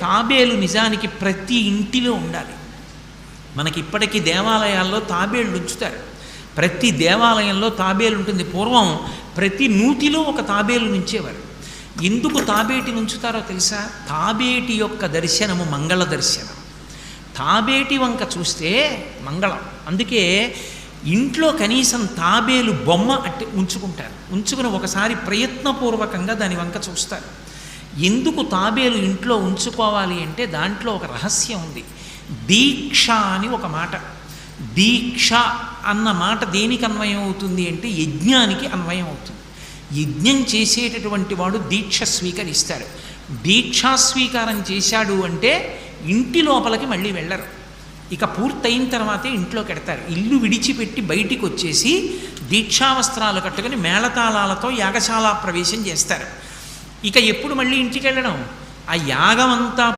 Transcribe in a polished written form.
తాబేలు నిజానికి ప్రతి ఇంటిలో ఉండాలి. మనకి ఇప్పటికీ దేవాలయాల్లో తాబేళ్ళు ఉంచుతారు. ప్రతి దేవాలయంలో తాబేలు ఉంటుంది. పూర్వం ప్రతి నూతిలో ఒక తాబేలు నుంచేవారు. ఎందుకు తాబేటిని ఉంచుతారో తెలుసా? తాబేటి యొక్క దర్శనము మంగళ దర్శనం. తాబేటి వంక చూస్తే మంగళం. అందుకే ఇంట్లో కనీసం తాబేలు బొమ్మ ఉంచుకుంటారు. ఉంచుకుని ఒకసారి ప్రయత్నపూర్వకంగా దాని వంక చూస్తారు. ఎందుకు తాబేలు ఇంట్లో ఉంచుకోవాలి అంటే దాంట్లో ఒక రహస్యం ఉంది. దీక్ష అని ఒక మాట. దీక్ష అన్న మాట దేనికి అన్వయం అవుతుంది అంటే యజ్ఞానికి అన్వయం అవుతుంది. యజ్ఞం చేసేటటువంటి వాడు దీక్ష స్వీకరిస్తాడు. దీక్షా స్వీకారం చేశాడు అంటే ఇంటి లోపలికి మళ్ళీ వెళ్ళరు. ఇక పూర్తయిన తర్వాతే ఇంట్లోకి వెడతారు. ఇల్లు విడిచిపెట్టి బయటికి వచ్చేసి దీక్షావస్త్రాలు కట్టుకుని మేళతాళాలతో యాగశాల ప్రవేశం చేస్తారు. ఇక ఎప్పుడు మళ్ళీ ఇంటికి వెళ్ళడం? ఆ యాగం అంతా